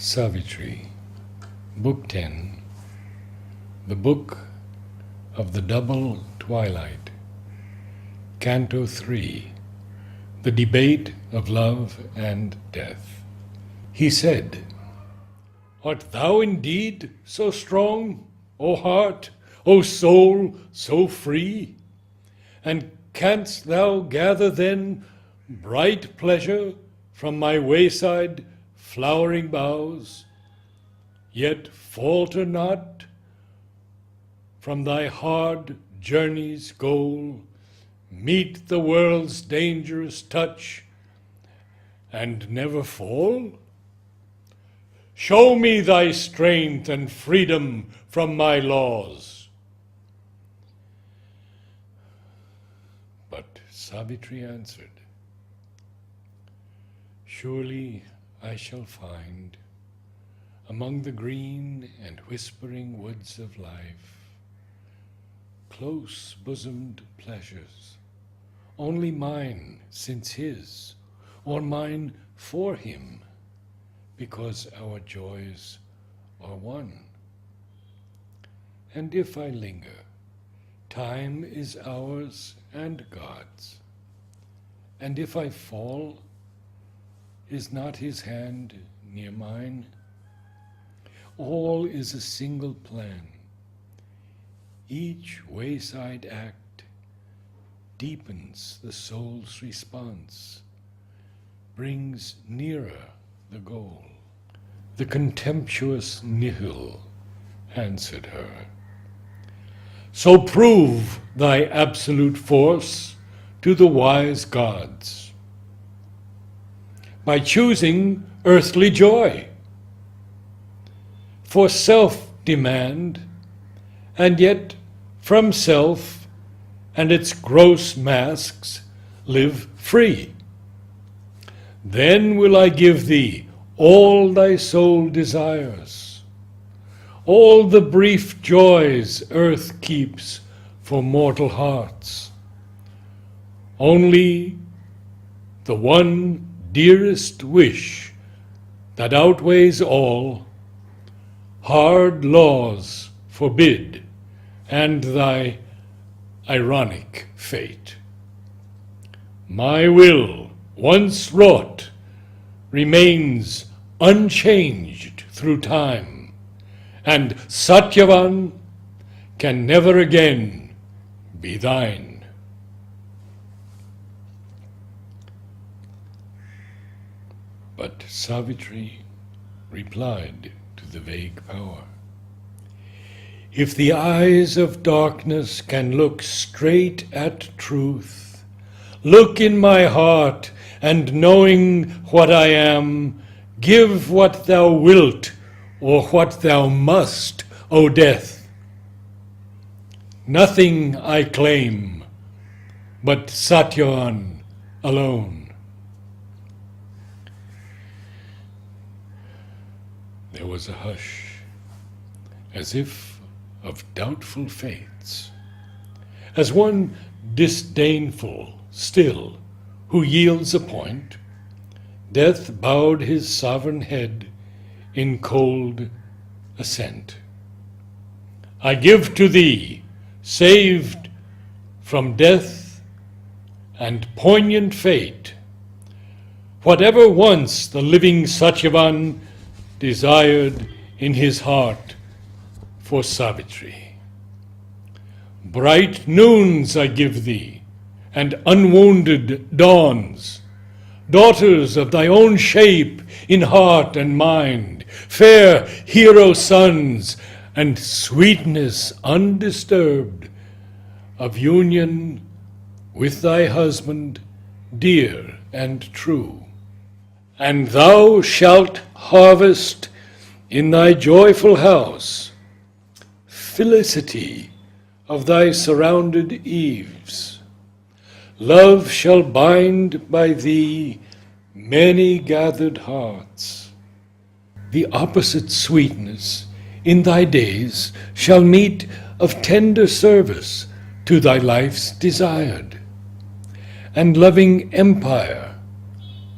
Savitri, Book 10, The Book of the Double Twilight, Canto 3, The Debate of Love and Death. He said, "Art thou indeed so strong, O heart, O soul so free? And canst thou gather then bright pleasure from my wayside flowering boughs, yet falter not from thy hard journey's goal, meet the world's dangerous touch, and never fall? Show me thy strength and freedom from my laws." But Savitri answered, "Surely I shall find, among the green and whispering woods of life, close-bosomed pleasures, only mine since his, or mine for him, because our joys are one. And if I linger, time is ours and God's. And if I fall, is not his hand near mine? All is a single plan. Each wayside act deepens the soul's response, brings nearer the goal." The contemptuous nihil answered her, "So prove thy absolute force to the wise gods, by choosing earthly joy. For self demand, and yet from self and its gross masks live free. Then will I give thee all thy soul desires, all the brief joys earth keeps for mortal hearts. Only the one dearest wish that outweighs all, hard laws forbid, and thy ironic fate. My will, once wrought, remains unchanged through time, and Satyavan can never again be thine." But Savitri replied to the vague power, "If the eyes of darkness can look straight at truth, look in my heart, and knowing what I am, give what thou wilt or what thou must, O death. Nothing I claim but Satyavan alone." There was a hush, as if of doubtful fates, as one disdainful still, who yields a point. Death bowed his sovereign head in cold assent. "I give to thee, saved from death and poignant fate, whatever once the living Satyavan desired in his heart for Savitri. Bright noons I give thee, and unwounded dawns, daughters of thy own shape in heart and mind, fair hero sons, and sweetness undisturbed of union with thy husband, dear and true. And thou shalt harvest in thy joyful house felicity of thy surrounded eaves. Love shall bind by thee many gathered hearts. The opposite sweetness in thy days shall meet of tender service to thy life's desired, and loving empire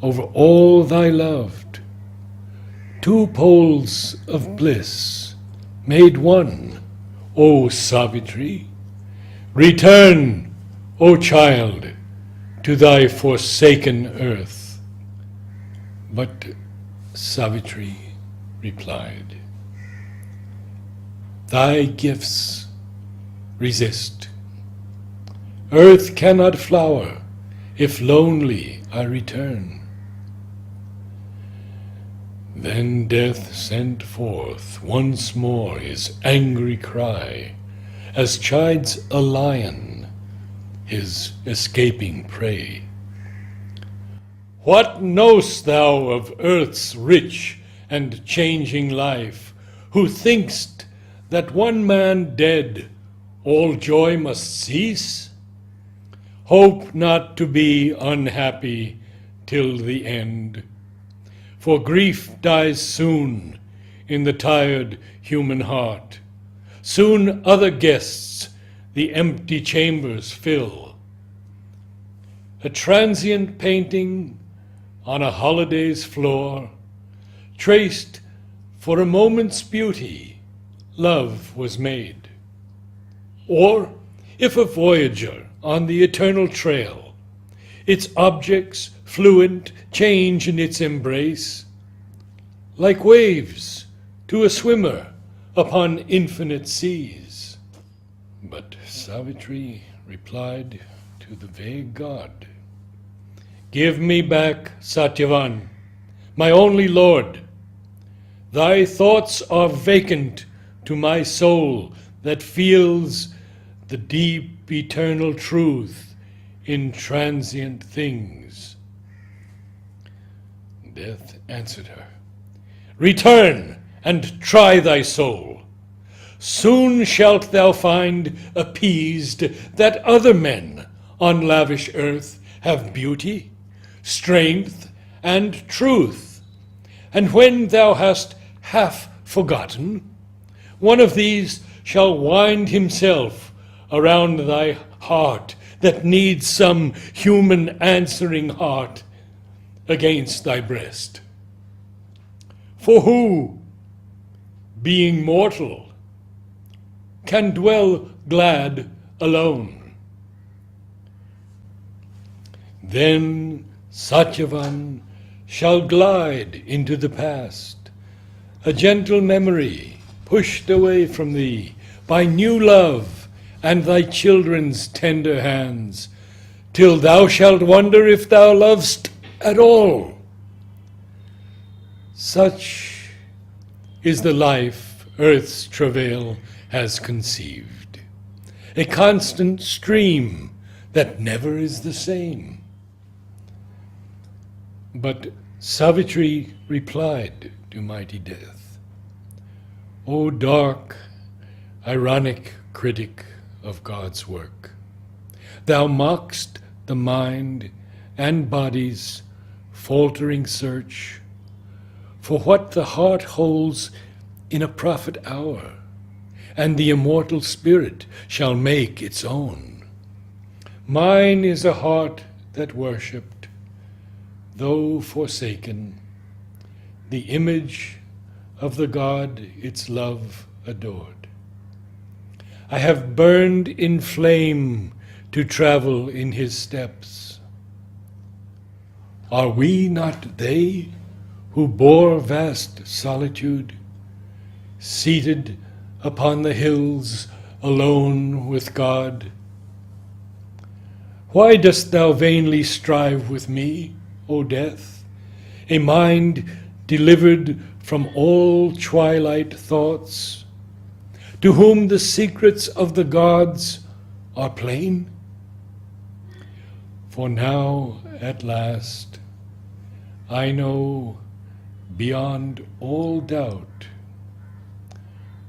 over all thy loved, Two poles of bliss made one, O Savitri. Return, O child, to thy forsaken earth. But Savitri replied, thy gifts resist. Earth cannot flower if lonely I return. Then Death sent forth once more his angry cry, as chides a lion his escaping prey. What know'st thou of earth's rich and changing life, who think'st that one man dead all joy must cease? Hope not to be unhappy till the end, for grief dies soon in the tired human heart. Soon other guests the empty chambers fill. A transient painting on a holiday's floor traced for a moment's beauty love was made. Or if a voyager on the eternal trail, its objects fluent change in its embrace, like waves to a swimmer upon infinite seas. But Savitri replied to the vague god, give me back Satyavan, my only lord. Thy thoughts are vacant to my soul that feels the deep eternal truth in transient things. Death answered her, return and try thy soul. Soon shalt thou find appeased that other men on lavish earth have beauty, strength, and truth. And when thou hast half forgotten, one of these shall wind himself around thy heart that needs some human answering heart against thy breast. For who, being mortal, can dwell glad alone? Then Satyavan shall glide into the past, a gentle memory pushed away from thee by new love and thy children's tender hands, till thou shalt wonder if thou lovest at all. Such is the life earth's travail has conceived, a constant stream that never is the same. But Savitri replied to mighty Death, O dark, ironic critic of God's work, thou mock'st the mind and body's faltering search for what the heart holds in a prophet hour, and the immortal spirit shall make its own. Mine is a heart that worshipped, though forsaken, the image of the God its love adored. I have burned in flame to travel in his steps. Are we not they who bore vast solitude, seated upon the hills alone with God? Why dost thou vainly strive with me, O Death, a mind delivered from all twilight thoughts, to whom the secrets of the gods are plain? For now, at last, I know beyond all doubt,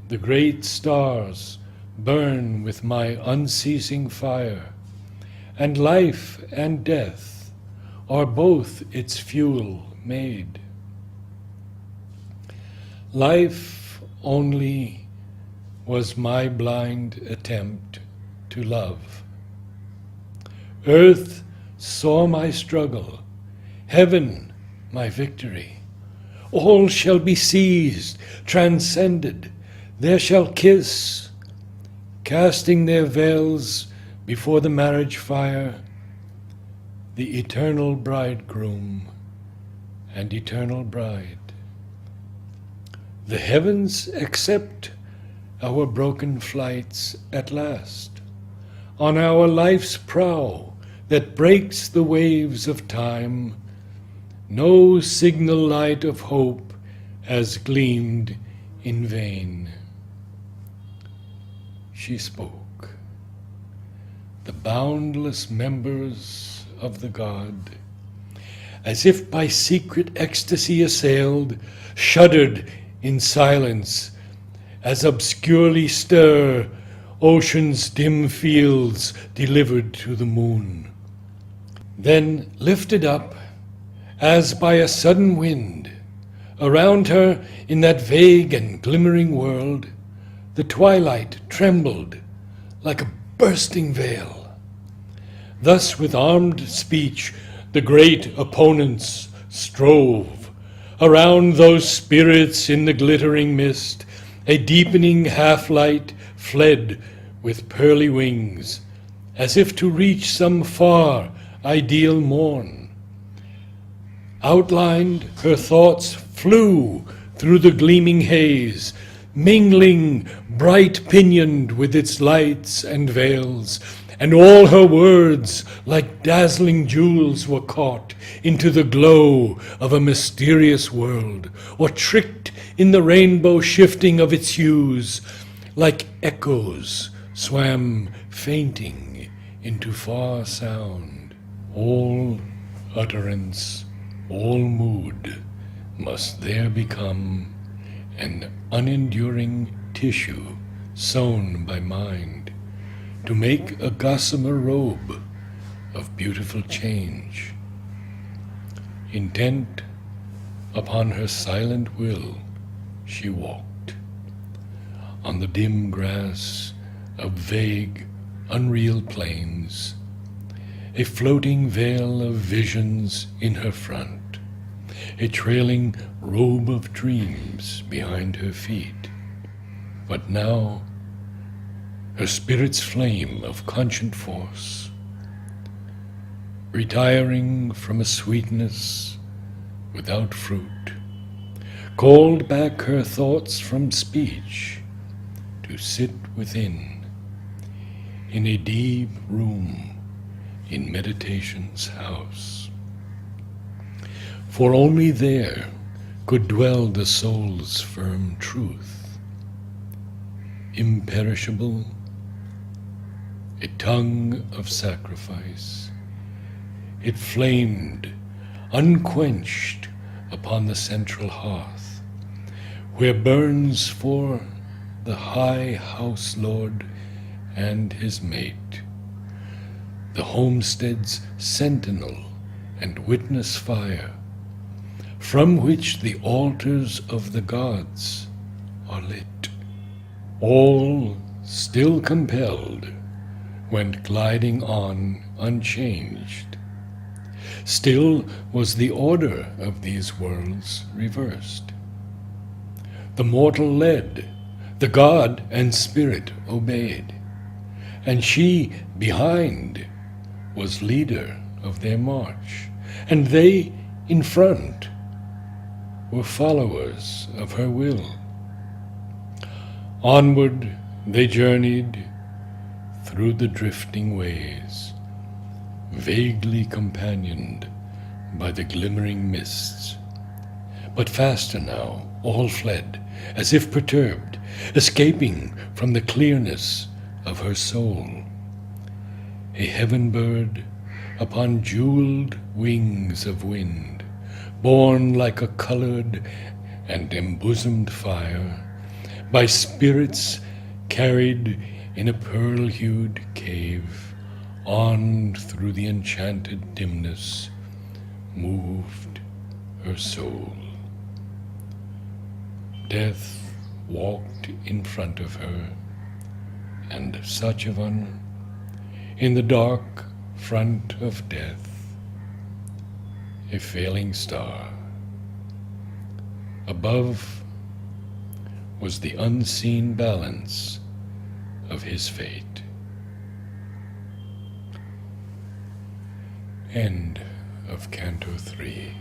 the great stars burn with my unceasing fire, and life and death are both its fuel made. Life only was my blind attempt to love. Earth saw my struggle, heaven my victory. all shall be seized, transcended. There shall kiss, casting their veils before the marriage fire, the eternal bridegroom and eternal bride. The heavens accept our broken flights at last, on our life's prow that breaks the waves of time. No signal light of hope has gleamed in vain. She spoke. The boundless members of the god, as if by secret ecstasy assailed, shuddered in silence as obscurely stir ocean's dim fields delivered to the moon. Then lifted up, as by a sudden wind, around her in that vague and glimmering world, the twilight trembled like a bursting veil. Thus with armed speech the great opponents strove. Around those spirits in the glittering mist, a deepening half-light fled with pearly wings, as if to reach some far ideal morn. Outlined, her thoughts flew through the gleaming haze, mingling bright-pinioned with its lights and veils, and all her words, like dazzling jewels, were caught into the glow of a mysterious world, or tricked in the rainbow shifting of its hues, like echoes swam fainting into far sound. All utterance, all mood must there become an unenduring tissue sewn by mind, to make a gossamer robe of beautiful change. Intent upon her silent will, she walked on the dim grass of vague, unreal plains, a floating veil of visions in her front, a trailing robe of dreams behind her feet. But now her spirit's flame of conscient force, retiring from a sweetness without fruit, called back her thoughts from speech to sit within, in a deep room in meditation's house. For only there could dwell the soul's firm truth, imperishable, a tongue of sacrifice. It flamed, unquenched, upon the central hearth, where burns for the high house lord and his mate, the homestead's sentinel and witness fire, from which the altars of the gods are lit. All, still compelled, went gliding on unchanged. Still was the order of these worlds reversed. The mortal led, the god and spirit obeyed, and she behind was leader of their march, and they in front were followers of her will. Onward they journeyed through the drifting ways, vaguely companioned by the glimmering mists. But faster now, all fled, as if perturbed, escaping from the clearness of her soul. A heaven bird upon jeweled wings of wind, borne like a colored and embosomed fire, by spirits carried in a pearl-hued cave, on through the enchanted dimness, moved her soul. Death walked in front of her, and such a one, in the dark front of death, a failing star, Above was the unseen balance of his fate. End of Canto 3.